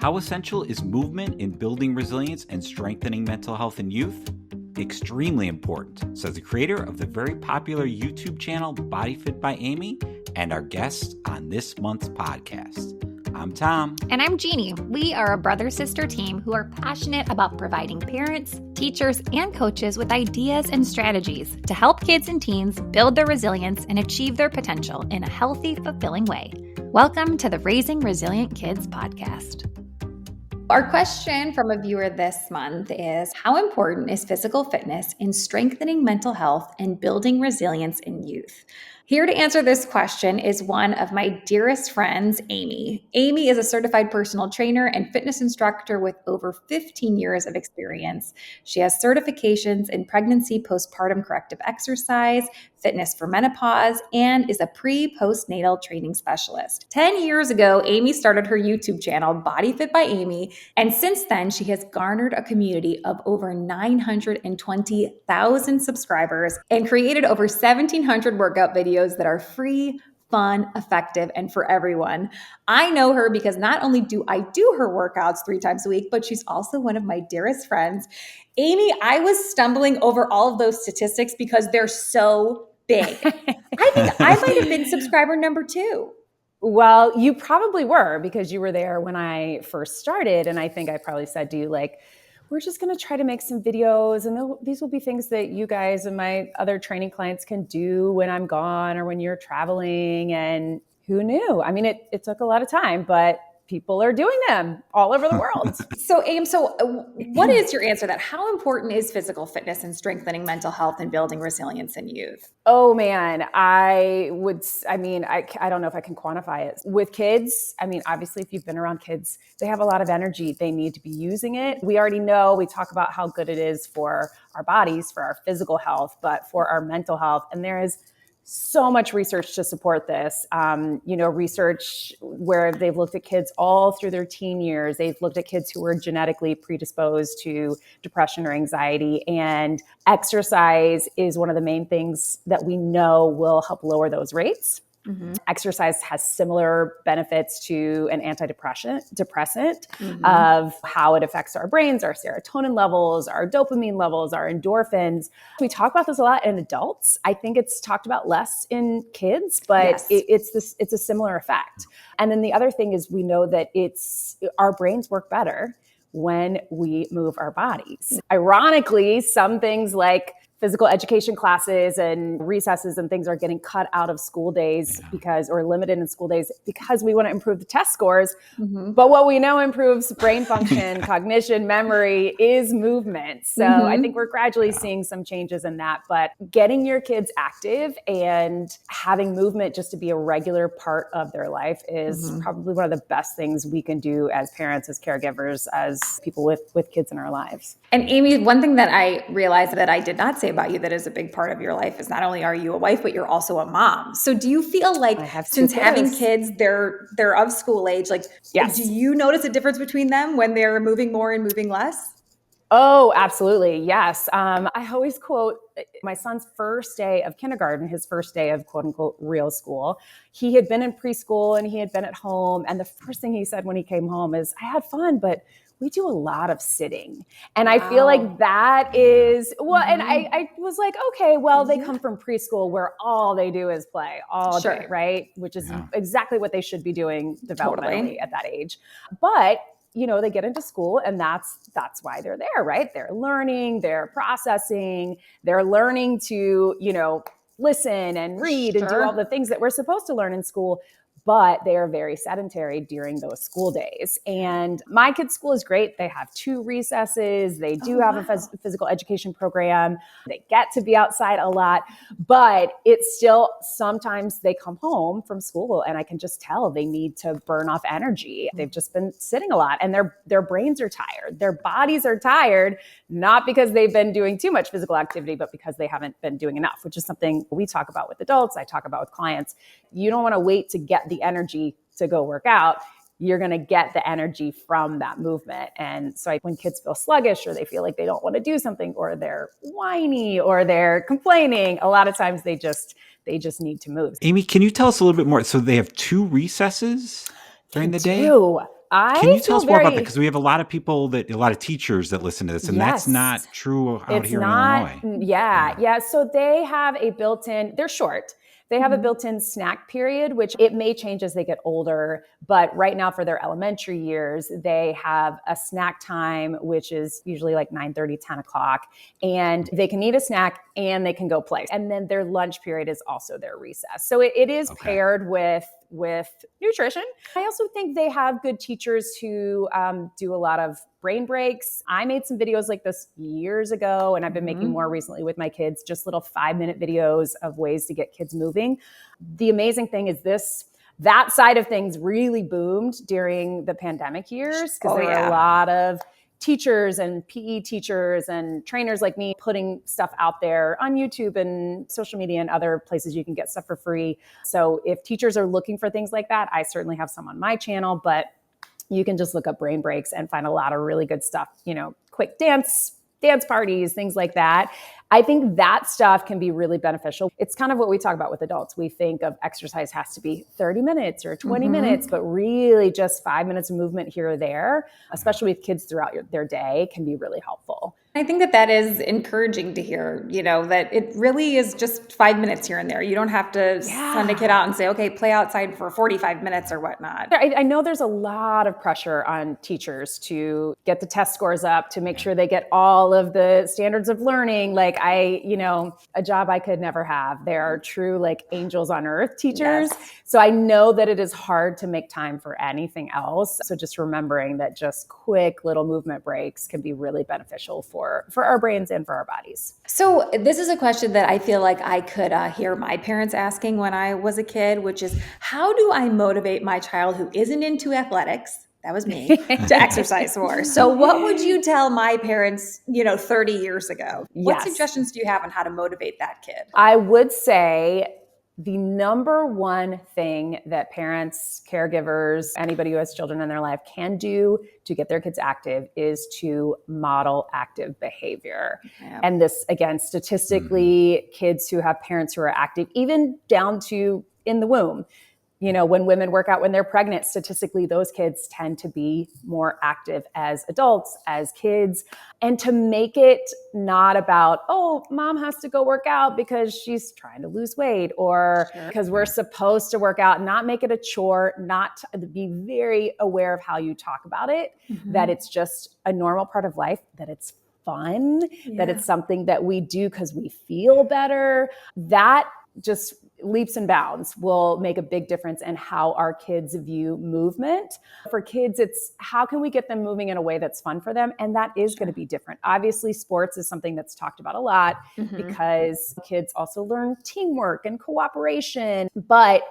How essential is movement in building resilience and strengthening mental health in youth? Extremely important, says the creator of the very popular YouTube channel BodyFit by Amy and our guest on this month's podcast. I'm Tom. And I'm Jeannie. We are a brother-sister team who are passionate about providing parents, teachers, and coaches with ideas and strategies to help kids and teens build their resilience and achieve their potential in a healthy, fulfilling way. Welcome to the Raising Resilient Kids podcast. Our question from a viewer this month is, how important is physical fitness in strengthening mental health and building resilience in youth? Here to answer this question is one of my dearest friends, Amy. Amy is a certified personal trainer and fitness instructor with over 15 years of experience. She has certifications in pregnancy, postpartum corrective exercise, fitness for menopause, and is a pre-postnatal training specialist. 10 years ago, Amy started her YouTube channel, BodyFit by Amy, and since then, she has garnered a community of over 920,000 subscribers and created over 1,700 workout videos that are free, fun, effective, and for everyone. I know her because not only do I do her workouts 3 times a week, but she's also one of my dearest friends. Amy, I was stumbling over all of those statistics because they're so big. I think I might have been subscriber number 2. Well, you probably were because you were there when I first started. And I think I probably said to you, like, we're just going to try to make some videos and these will be things that you guys and my other training clients can do when I'm gone or when you're traveling. And who knew? I mean, it took a lot of time, but people are doing them all over the world. So what is your answer to that? How important is physical fitness in strengthening mental health and building resilience in youth? Oh man, I don't know if I can quantify it. With kids, I mean, obviously if you've been around kids, they have a lot of energy. They need to be using it. We already know, we talk about how good it is for our bodies, for our physical health, but for our mental health. And there is so much research to support this. Research where they've looked at kids all through their teen years. They've looked at kids who were genetically predisposed to depression or anxiety. And exercise is one of the main things that we know will help lower those rates. Mm-hmm. Exercise has similar benefits to an depressant of how it affects our brains, our serotonin levels, our dopamine levels, our endorphins. We talk about this a lot in adults. I think it's talked about less in kids, but yes. It's a similar effect. And then the other thing is we know that our brains work better when we move our bodies. Ironically, some things like physical education classes and recesses and things are getting cut out of school days or limited in school days because we want to improve the test scores. Mm-hmm. But what we know improves brain function, cognition, memory is movement. So I think we're gradually seeing some changes in that. But getting your kids active and having movement just to be a regular part of their life is probably one of the best things we can do as parents, as caregivers, as people with kids in our lives. And Amy, one thing that I realized that I did not say about you that is a big part of your life is not only are you a wife, but you're also a mom. So do you feel like since having kids, they're of school age, like, yes. Do you notice a difference between them when they're moving more and moving less? Oh, absolutely. Yes. I always quote my son's first day of kindergarten, his first day of quote unquote real school. He had been in preschool and he had been at home. And the first thing he said when he came home is, I had fun, but we do a lot of sitting. And I feel like that is, and I was like, okay, well, they come from preschool where all they do is play all day, right? Which is exactly what they should be doing developmentally at that age. But they get into school and that's why they're there, right? They're learning, they're processing, they're learning to, listen and read and do all the things that we're supposed to learn in school. But they are very sedentary during those school days. And my kids' school is great. They have 2 recesses. They do have a physical education program. They get to be outside a lot, but it's still, sometimes they come home from school and I can just tell they need to burn off energy. They've just been sitting a lot and their brains are tired. Their bodies are tired, not because they've been doing too much physical activity, but because they haven't been doing enough, which is something we talk about with adults. I talk about with clients. You don't want to wait to get the energy to go work out. You're going to get the energy from that movement. And so when kids feel sluggish or they feel like they don't want to do something or they're whiny or they're complaining, a lot of times they just need to move. Amy, can you tell us a little bit more? So they have 2 recesses during the day? Can I you tell feel us more about that? very, Because we have a lot of teachers that listen to this, and that's not yes. true out It's here in not, Illinois. yeah, Yeah. yeah. So they have a built-in, they're short. They have a Mhm. built-in snack period, which it may change as they get older. But right now for their elementary years, they have a snack time, which is usually like 9:30, 10 o'clock. And they can eat a snack and they can go play. And then their lunch period is also their recess. So it is Okay. paired with nutrition. I also think they have good teachers who do a lot of brain breaks. I made some videos like this years ago, and I've been making more recently with my kids, just little 5-minute videos of ways to get kids moving. The amazing thing is that side of things really boomed during the pandemic years because Oh, there were a yeah. lot of teachers and PE teachers and trainers like me putting stuff out there on YouTube and social media and other places you can get stuff for free. So if teachers are looking for things like that, I certainly have some on my channel, but you can just look up brain breaks and find a lot of really good stuff, quick dance parties, things like that. I think that stuff can be really beneficial. It's kind of what we talk about with adults. We think of exercise has to be 30 minutes or 20 minutes, but really just 5 minutes of movement here or there, especially with kids throughout their day, can be really helpful. I think that is encouraging to hear, that it really is just 5 minutes here and there. You don't have to send a kid out and say, okay, play outside for 45 minutes or whatnot. I know there's a lot of pressure on teachers to get the test scores up, to make sure they get all of the standards of learning. Like a job I could never have. They are true like angels on earth teachers. Yes. So I know that it is hard to make time for anything else. So just remembering that just quick little movement breaks can be really beneficial for our brains and for our bodies. So this is a question that I feel like I could hear my parents asking when I was a kid, which is, how do I motivate my child who isn't into athletics? That was me, to exercise more. So what would you tell my parents, 30 years ago? What suggestions do you have on how to motivate that kid? I would say the number one thing that parents, caregivers, anybody who has children in their life can do to get their kids active is to model active behavior. Yeah. And this, again, statistically, kids who have parents who are active, even down to in the womb, when women work out when they're pregnant, statistically, those kids tend to be more active as adults, as kids. And to make it not about, oh, mom has to go work out because she's trying to lose weight, or because we're supposed to work out, not make it a chore, not be very aware of how you talk about it, that it's just a normal part of life, that it's fun, that it's something that we do because we feel better. That just leaps and bounds will make a big difference in how our kids view movement. For kids, it's how can we get them moving in a way that's fun for them? And that is going to be different. Obviously, sports is something that's talked about a lot because kids also learn teamwork and cooperation, but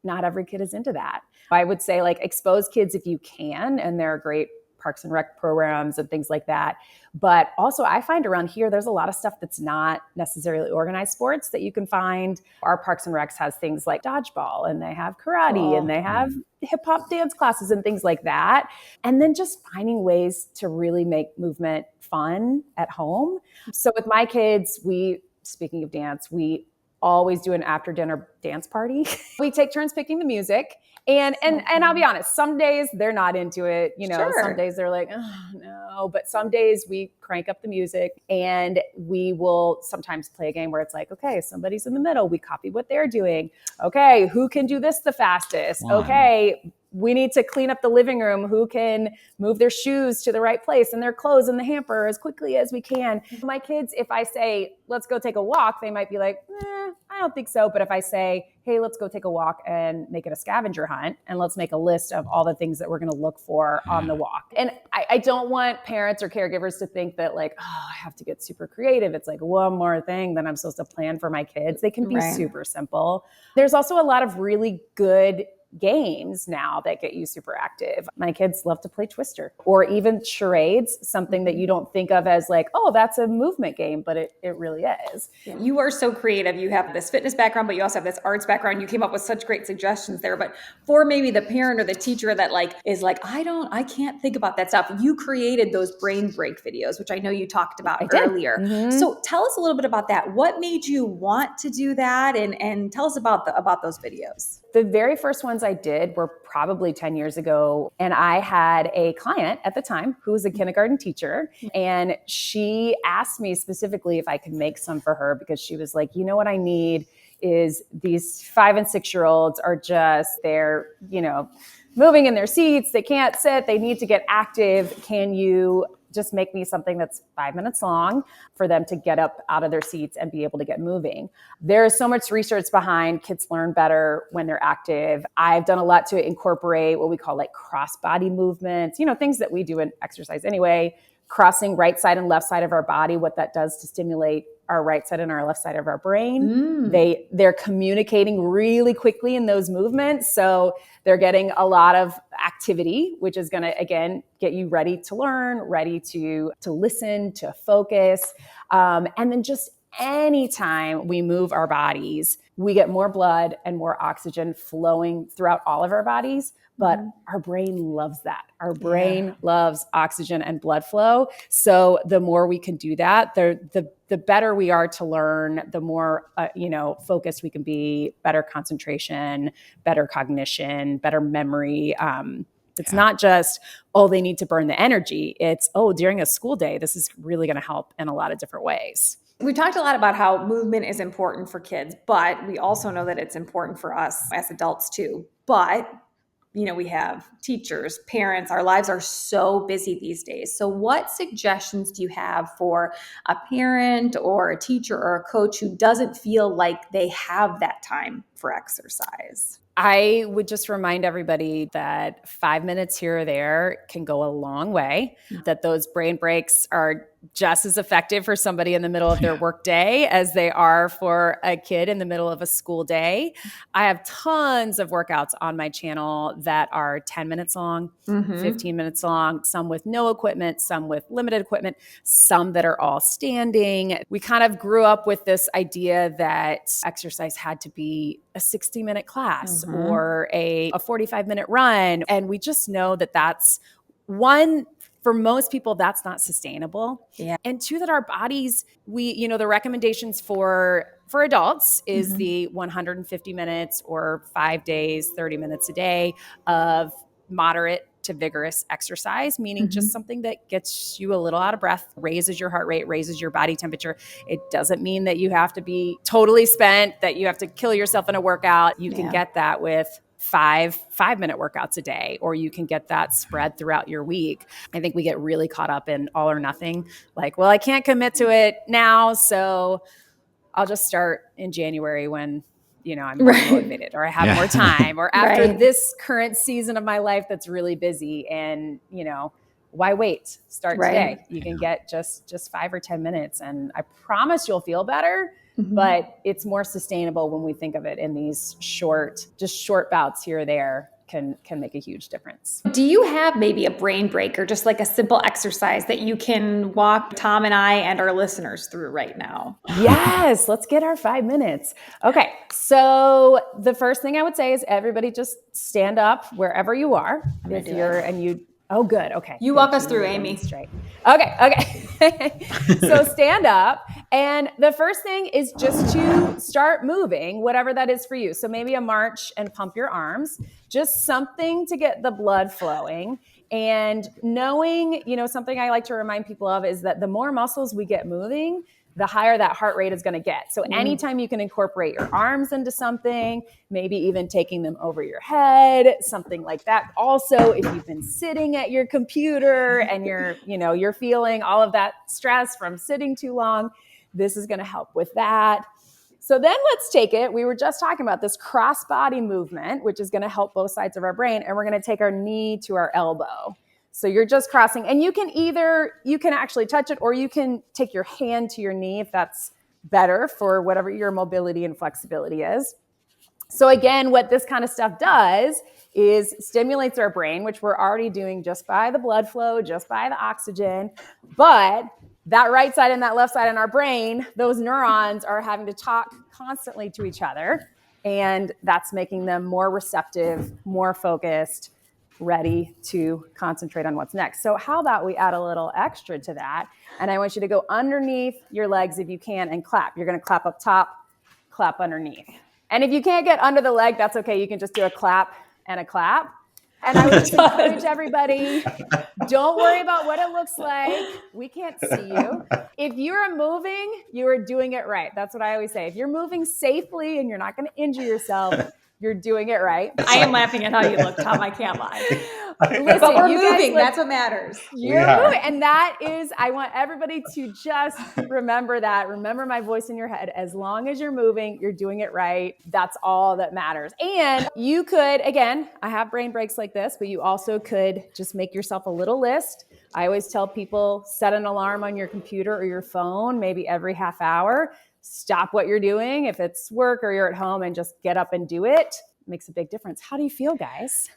not every kid is into that. I would say expose kids if you can, and there are great Parks and Rec programs and things like that. But also I find around here, there's a lot of stuff that's not necessarily organized sports that you can find. Our Parks and Recs has things like dodgeball, and they have karate, and they have hip hop dance classes and things like that. And then just finding ways to really make movement fun at home. So with my kids, speaking of dance, we always do an after dinner dance party. We take turns picking the music. And I'll be honest, some days they're not into it. Some days they're like, oh no, but some days we crank up the music, and we will sometimes play a game where it's like, okay, somebody's in the middle. We copy what they're doing. Okay, who can do this the fastest? Okay, we need to clean up the living room. Who can move their shoes to the right place and their clothes in the hamper as quickly as we can? My kids, if I say, let's go take a walk, they might be like, I don't think so. But if I say, hey, let's go take a walk and make it a scavenger hunt, and let's make a list of all the things that we're going to look for on the walk. And I don't want parents or caregivers to think that I have to get super creative. It's like one more thing that I'm supposed to plan for my kids. They can be super simple. There's also a lot of really good games now that get you super active. My kids love to play Twister, or even charades, something that you don't think of as oh, that's a movement game, but it really is. You are so creative. You have this fitness background, but you also have this arts background. You came up with such great suggestions there. But for maybe the parent or the teacher that is I can't think about that stuff. You created those brain break videos, which I know you talked about earlier. So tell us a little bit about that. What made you want to do that? And tell us about those videos. The very first ones I did were probably 10 years ago. And I had a client at the time who was a kindergarten teacher. And she asked me specifically if I could make some for her because she was like, you know what I need is these 5 and 6-year-olds are just, they're, moving in their seats. They can't sit. They need to get active. Can you just make me something that's 5 minutes long for them to get up out of their seats and be able to get moving? There's so much research behind kids learn better when they're active. I've done a lot to incorporate what we call like cross body movements, things that we do in exercise anyway, crossing right side and left side of our body, what that does to stimulate our right side and our left side of our brain. They're communicating really quickly in those movements. So they're getting a lot of activity, which is going to, again, get you ready to learn, ready to listen, to focus. And then just anytime we move our bodies, we get more blood and more oxygen flowing throughout all of our bodies. But our brain loves that. Our brain loves oxygen and blood flow. So the more we can do that, the better we are to learn, the more focused we can be, better concentration, better cognition, better memory. It's not just, they need to burn the energy. It's, during a school day, this is really going to help in a lot of different ways. We talked a lot about how movement is important for kids, but we also know that it's important for us as adults too. But we have teachers, parents, our lives are so busy these days. So what suggestions do you have for a parent or a teacher or a coach who doesn't feel like they have that time for exercise? I would just remind everybody that 5 minutes here or there can go a long way, that those brain breaks are just as effective for somebody in the middle of their work day as they are for a kid in the middle of a school day. I have tons of workouts on my channel that are 10 minutes long, 15 minutes long, some with no equipment, some with limited equipment, some that are all standing. We kind of grew up with this idea that exercise had to be a 60-minute class or a 45-minute run. And we just know that that's one, for most people, that's not sustainable. Yeah. And two, that our bodies, the recommendations for adults is the 150 minutes or 5 days, 30 minutes a day of moderate to vigorous exercise, meaning just something that gets you a little out of breath, raises your heart rate, raises your body temperature. It doesn't mean that you have to be totally spent, that you have to kill yourself in a workout. You can get that with 5-minute workouts a day, or you can get that spread throughout your week. I think we get really caught up in all or nothing. Like, well, I can't commit to it now, so I'll just start in January when, I'm more motivated, or I have more time, or after this current season of my life that's really busy. And, why wait? Start today. You can get just 5 or 10 minutes, and I promise you'll feel better. But it's more sustainable when we think of it in these short bouts here or there can make a huge difference. Do you have maybe a brain break or just like a simple exercise that you can walk Tom and I and our listeners through right now? Yes, let's get our 5 minutes. Okay, so the first thing I would say is everybody just stand up wherever you are. Oh, good. Okay. You walk us through, Amy. Straight. Okay. So stand up. And the first thing is just to start moving, whatever that is for you. So maybe a march and pump your arms, just something to get the blood flowing. And knowing, something I like to remind people of is that the more muscles we get moving, the higher that heart rate is going to get. So anytime you can incorporate your arms into something, maybe even taking them over your head, something like that. Also, if you've been sitting at your computer and you're feeling all of that stress from sitting too long, this is going to help with that. So then let's take it. We were just talking about this cross body movement, which is going to help both sides of our brain. And we're going to take our knee to our elbow. So you're just crossing, and you can actually touch it, or you can take your hand to your knee if that's better for whatever your mobility and flexibility is. So again, what this kind of stuff does is stimulates our brain, which we're already doing just by the blood flow, just by the oxygen. But that right side and that left side in our brain, those neurons are having to talk constantly to each other. And that's making them more receptive, more focused, ready to concentrate on what's next. So how about we add a little extra to that? And I want you to go underneath your legs if you can and clap. You're going to clap up top, clap underneath. And if you can't get under the leg, that's okay. You can just do a clap and a clap. And I would just encourage everybody, don't worry about what it looks like. We can't see you. If you're moving, you are doing it right. That's what I always say. If you're moving safely and you're not going to injure yourself, you're doing it right. I am laughing at how you look, Tom. I can't lie. Listen, But we're moving. That's what matters. You're moving. And that is, I want everybody to just remember that. Remember my voice in your head. As long as you're moving, you're doing it right. That's all that matters. And you could, again, I have brain breaks like this, but you also could just make yourself a little list. I always tell people, set an alarm on your computer or your phone, maybe every half hour. Stop what you're doing. If it's work or you're at home, and just get up and do it. It makes a big difference. How do you feel, guys?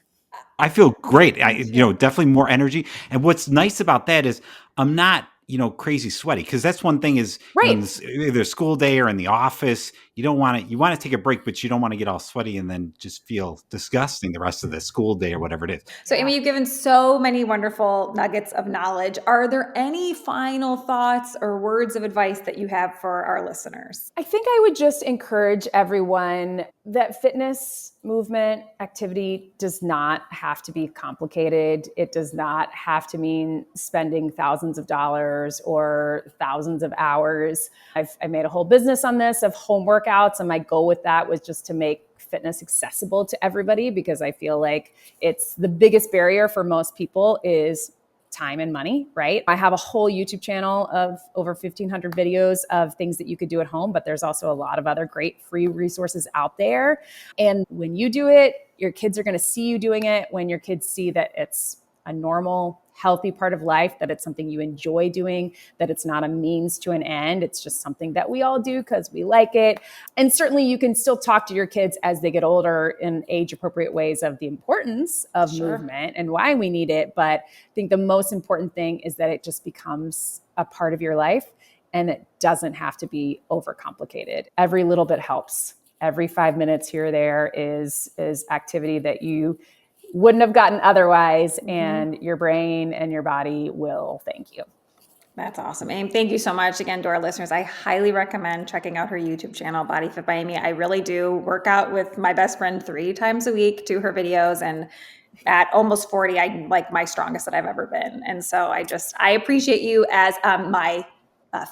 I feel great. Definitely more energy. And what's nice about that is I'm not, crazy sweaty, because that's one thing is either school day or in the office, you want to take a break, but you don't want to get all sweaty and then just feel disgusting the rest of the school day or whatever it is. So Amy, you've given so many wonderful nuggets of knowledge. Are there any final thoughts or words of advice that you have for our listeners? I think I would just encourage everyone that fitness, movement, activity does not have to be complicated. It does not have to mean spending thousands of dollars or thousands of hours. I made a whole business on this of home workouts, and my goal with that was just to make fitness accessible to everybody, because I feel like it's the biggest barrier for most people is time and money, right? I have a whole YouTube channel of over 1,500 videos of things that you could do at home, but there's also a lot of other great free resources out there. And when you do it, your kids are going to see you doing it. When your kids see that it's a normal, healthy part of life, that it's something you enjoy doing, that it's not a means to an end. It's just something that we all do because we like it. And certainly you can still talk to your kids as they get older in age-appropriate ways of the importance of movement and why we need it. But I think the most important thing is that it just becomes a part of your life, and it doesn't have to be overcomplicated. Every little bit helps. Every 5 minutes here or there is activity that you wouldn't have gotten otherwise, and your brain and your body will thank you. That's awesome. Amy, thank you so much again to our listeners. I highly recommend checking out her YouTube channel, BodyFit by Amy. I really do work out with my best friend 3 times a week, do her videos, and at almost 40, I'm like my strongest that I've ever been. And so I appreciate you as my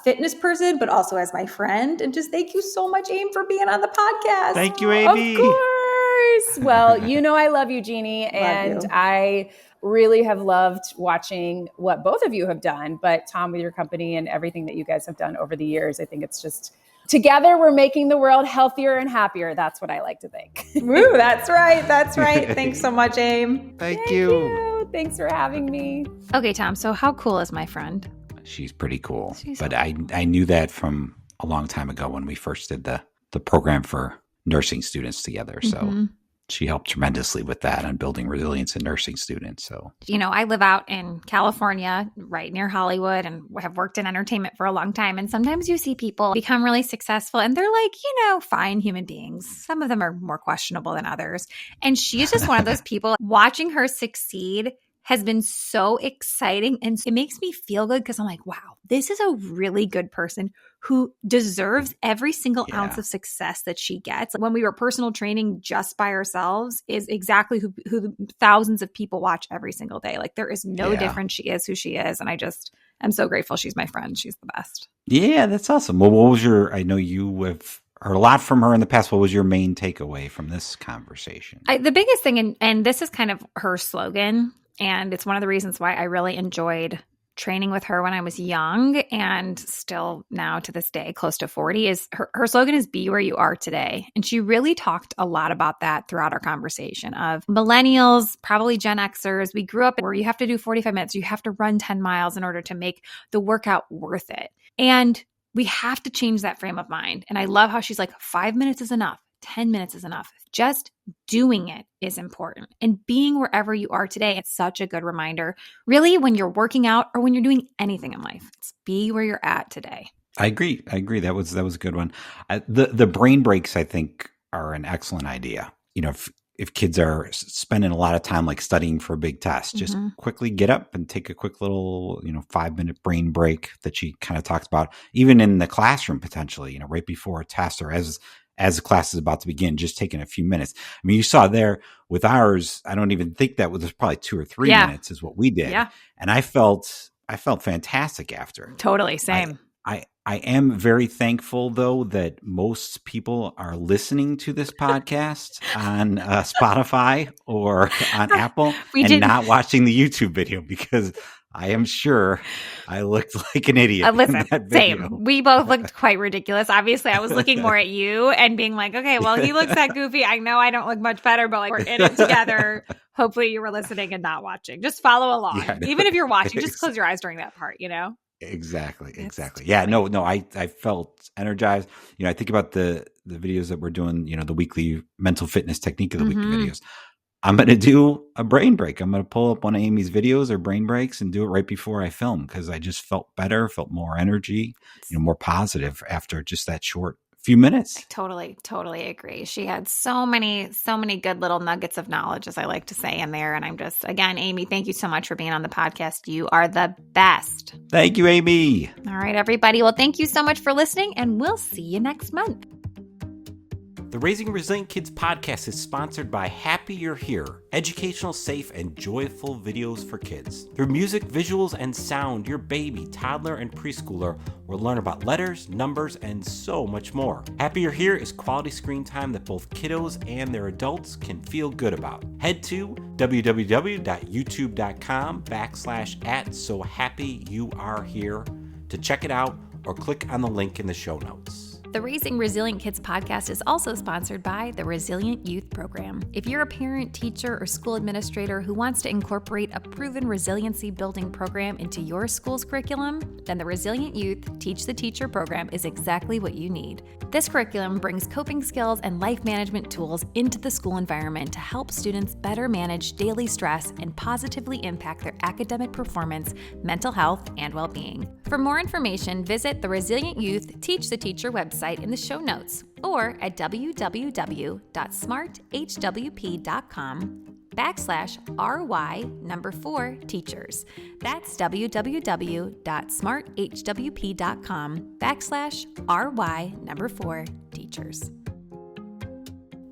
fitness person, but also as my friend. And just thank you so much, Amy, for being on the podcast. Thank you, Amy. Of course. Well, I love you, Jeannie. And I really have loved watching what both of you have done, but Tom, with your company and everything that you guys have done over the years, I think it's just together we're making the world healthier and happier. That's what I like to think. Woo, that's right. That's right. Thanks so much, Aim. Thank you. Thanks for having me. Okay, Tom, so how cool is my friend? She's pretty cool. I knew that from a long time ago when we first did the program for nursing students together. So she helped tremendously with that on building resilience in nursing students. So, I live out in California, right near Hollywood, and have worked in entertainment for a long time. And sometimes you see people become really successful and they're like, fine human beings. Some of them are more questionable than others. And she's just one of those people. Watching her succeed has been so exciting. And it makes me feel good because I'm like, wow, this is a really good person who deserves every single ounce of success that she gets. When we were personal training just by ourselves is exactly who thousands of people watch every single day. Like there is no difference. She is who she is. And I'm so grateful she's my friend. She's the best. Yeah, that's awesome. Well, what was I know you have heard a lot from her in the past. What was your main takeaway from this conversation? The biggest thing, and this is kind of her slogan, and it's one of the reasons why I really enjoyed training with her when I was young and still now to this day, close to 40, is her slogan is be where you are today. And she really talked a lot about that throughout our conversation of millennials, probably Gen Xers. We grew up where you have to do 45 minutes. You have to run 10 miles in order to make the workout worth it. And we have to change that frame of mind. And I love how she's like, 5 minutes is enough. 10 minutes is enough. Just doing it is important. And being wherever you are today, it's such a good reminder. Really, when you're working out or when you're doing anything in life, it's be where you're at today. I agree. That was a good one. The brain breaks, I think, are an excellent idea. If kids are spending a lot of time like studying for a big test, just quickly get up and take a quick little, 5-minute brain break that she kind of talks about, even in the classroom potentially, right before a test or as as the class is about to begin, just taking a few minutes. I mean, you saw there with ours, I don't even think that was probably 2 or 3 minutes is what we did. Yeah. And I felt fantastic after. Totally. Same. I am very thankful, though, that most people are listening to this podcast on Spotify or on Apple not watching the YouTube video, because I am sure I looked like an idiot. Listen, in that video. same. We both looked quite ridiculous. Obviously, I was looking more at you and being like, okay, well, he looks that goofy. I know I don't look much better, but like we're in it together. Hopefully you were listening and not watching. Just follow along. Yeah, no, even if you're watching, just close your eyes during that part, you know? Exactly. Yeah, no, I felt energized. I think about the videos that we're doing, the weekly mental fitness technique of the week videos. I'm going to do a brain break. I'm going to pull up one of Amy's videos or brain breaks and do it right before I film, because I just felt better, felt more energy, more positive after just that short few minutes. I totally agree. She had so many good little nuggets of knowledge, as I like to say, in there. And I'm just, again, Amy, thank you so much for being on the podcast. You are the best. Thank you, Amy. All right, everybody. Well, thank you so much for listening, and we'll see you next month. The Raising Resilient Kids podcast is sponsored by Happy You're Here, educational, safe, and joyful videos for kids. Through music, visuals, and sound, your baby, toddler, and preschooler will learn about letters, numbers, and so much more. Happy You're Here is quality screen time that both kiddos and their adults can feel good about. Head to www.youtube.com/@SoHappyYouAreHere to check it out, or click on the link in the show notes. The Raising Resilient Kids podcast is also sponsored by the Resilient Youth Program. If you're a parent, teacher, or school administrator who wants to incorporate a proven resiliency building program into your school's curriculum, then the Resilient Youth Teach the Teacher program is exactly what you need. This curriculum brings coping skills and life management tools into the school environment to help students better manage daily stress and positively impact their academic performance, mental health, and well-being. For more information, visit the Resilient Youth Teach the Teacher website in the show notes, or at www.smarthwp.com/RY4teachers. That's www.smarthwp.com/RY4teachers.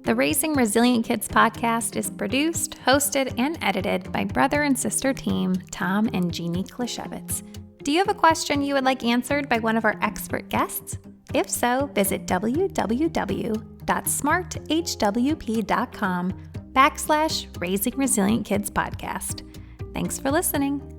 The Raising Resilient Kids podcast is produced, hosted, and edited by brother and sister team Tom and Jeannie Klishevitz. Do you have a question you would like answered by one of our expert guests? If so, visit www.smarthwp.com/Raising Resilient Kids podcast. Thanks for listening.